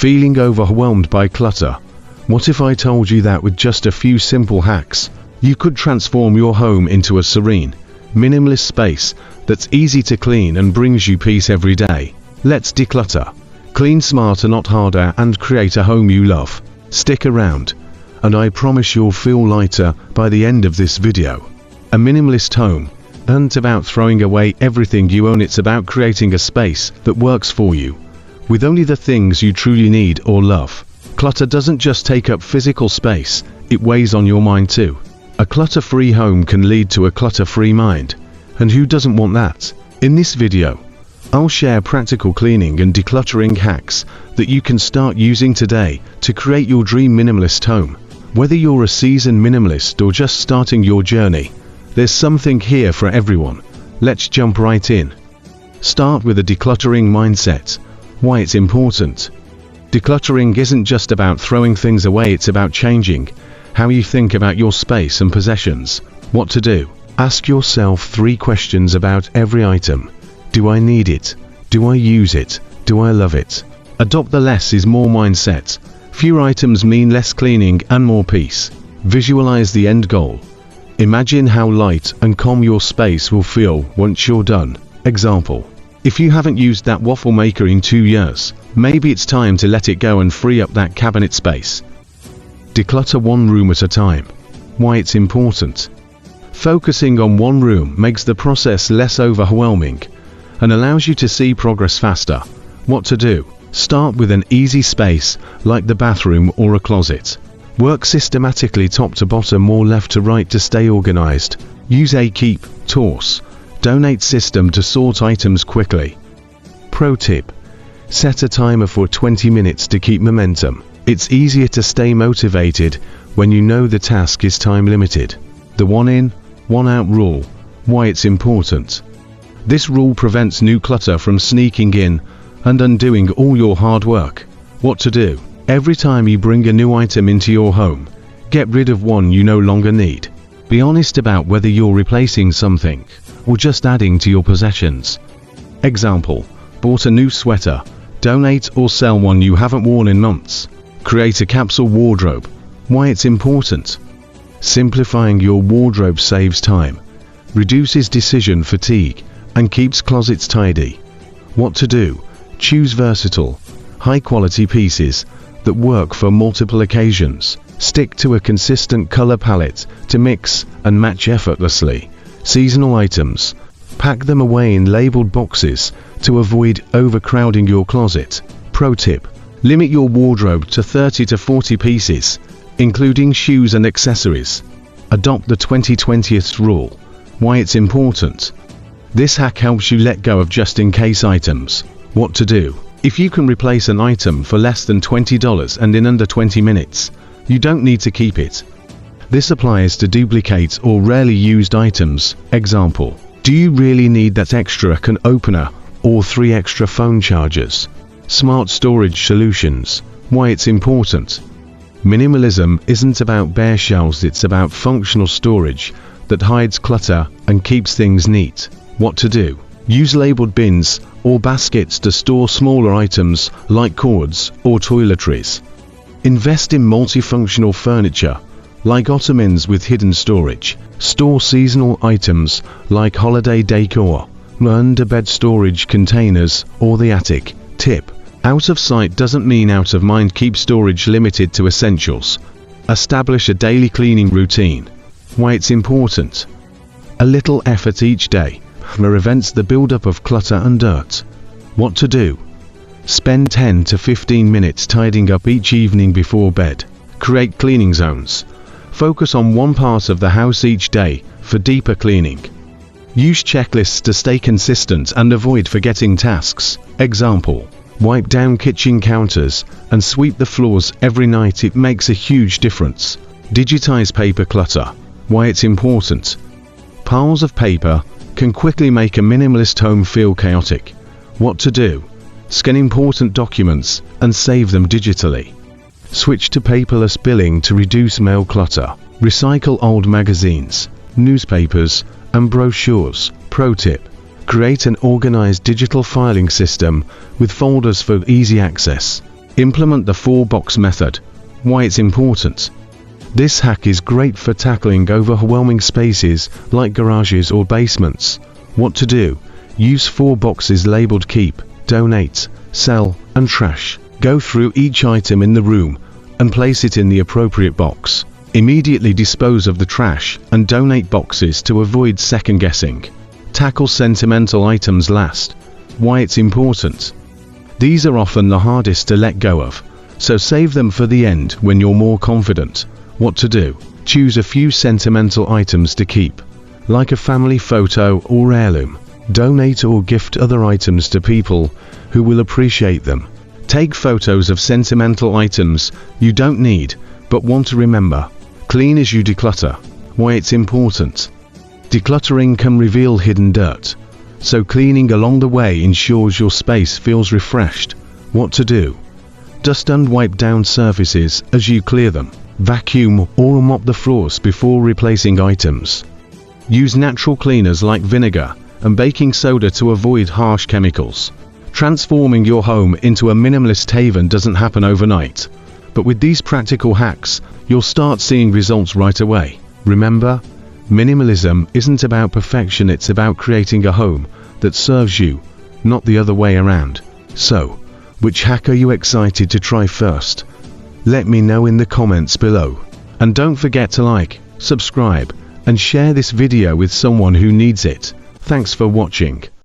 Feeling overwhelmed by clutter? What if I told you that with just a few simple hacks, you could transform your home into a serene, minimalist space that's easy to clean and brings you peace every day? Let's declutter. Clean smarter, not harder, and create a home you love. Stick around, and I promise you'll feel lighter by the end of this video. A minimalist home isn't about throwing away everything you own, it's about creating a space that works for you, with only the things you truly need or love. Clutter doesn't just take up physical space, it weighs on your mind too. A clutter-free home can lead to a clutter-free mind, and who doesn't want that? In this video, I'll share practical cleaning and decluttering hacks that you can start using today to create your dream minimalist home. Whether you're a seasoned minimalist or just starting your journey, there's something here for everyone. Let's jump right in. Start with a decluttering mindset. Why it's important. Decluttering isn't just about throwing things away, it's about changing how you think about your space and possessions. What to do? Ask yourself 3 questions about every item. Do I need it? Do I use it? Do I love it? Adopt the less is more mindset. Fewer items mean less cleaning and more peace. Visualize the end goal. Imagine how light and calm your space will feel once you're done. Example: if you haven't used that waffle maker in 2 years, maybe it's time to let it go and free up that cabinet space. Declutter one room at a time. Why it's important. Focusing on one room makes the process less overwhelming and allows you to see progress faster. What to do? Start with an easy space like the bathroom or a closet. Work systematically top to bottom or left to right to stay organized. Use a keep, toss, donate system to sort items quickly. Pro tip: set a timer for 20 minutes to keep momentum. It's easier to stay motivated when you know the task is time limited. The one in, one out rule. Why it's important. This rule prevents new clutter from sneaking in and undoing all your hard work. What to do? Every time you bring a new item into your home, get rid of one you no longer need. Be honest about whether you're replacing something or just adding to your possessions. Example: bought a new sweater, donate or sell one you haven't worn in months. Create a capsule wardrobe. Why it's important. Simplifying your wardrobe saves time, reduces decision fatigue, and keeps closets tidy. What to do? Choose versatile, high-quality pieces that work for multiple occasions. Stick to a consistent color palette to mix and match effortlessly. Seasonal items. Pack them away in labeled boxes to avoid overcrowding your closet. Pro tip: limit your wardrobe to 30 to 40 pieces, including shoes and accessories. Adopt the 20-20th rule. Why it's important. This hack helps you let go of just-in-case items. What to do? If you can replace an item for less than $20 and in under 20 minutes, you don't need to keep it. This applies to duplicate or rarely used items. Example: do you really need that extra can opener or 3 extra phone chargers? Smart storage solutions. Why it's important. Minimalism isn't about bare shelves, it's about functional storage that hides clutter and keeps things neat. What to do? Use labeled bins or baskets to store smaller items like cords or toiletries. Invest in multifunctional furniture like ottomans with hidden storage. Store seasonal items like holiday decor, under bed storage containers or the attic. Tip: out of sight doesn't mean out of mind. Keep storage limited to essentials. Establish a daily cleaning routine. Why it's important. A little effort each day prevents the buildup of clutter and dirt. What to do? Spend 10 to 15 minutes tidying up each evening before bed. Create cleaning zones. Focus on one part of the house each day for deeper cleaning. Use checklists to stay consistent and avoid forgetting tasks. Example: wipe down kitchen counters and sweep the floors every night. It makes a huge difference. Digitize paper clutter. Why it's important. Piles of paper can quickly make a minimalist home feel chaotic. What to do? Scan important documents and save them digitally. Switch to paperless billing to reduce mail clutter. Recycle old magazines, newspapers, and brochures. Pro tip: create an organized digital filing system with folders for easy access. Implement the 4-box method. Why it's important. This hack is great for tackling overwhelming spaces like garages or basements. What to do? Use 4 boxes labeled keep, donate, sell, and trash. Go through each item in the room and place it in the appropriate box. Immediately dispose of the trash and donate boxes to avoid second guessing. Tackle sentimental items last. Why it's important. These are often the hardest to let go of, so save them for the end when you're more confident. What to do? Choose a few sentimental items to keep, like a family photo or heirloom. Donate or gift other items to people who will appreciate them. Take photos of sentimental items you don't need but want to remember. Clean as you declutter. Why it's important. Decluttering can reveal hidden dirt, so cleaning along the way ensures your space feels refreshed. What to do? Dust and wipe down surfaces as you clear them. Vacuum or mop the floors before replacing items. Use natural cleaners like vinegar and baking soda to avoid harsh chemicals. Transforming your home into a minimalist haven doesn't happen overnight, but with these practical hacks, you'll start seeing results right away. Remember, minimalism isn't about perfection, it's about creating a home that serves you, not the other way around. So, which hack are you excited to try first? Let me know in the comments below. And don't forget to like, subscribe, and share this video with someone who needs it. Thanks for watching.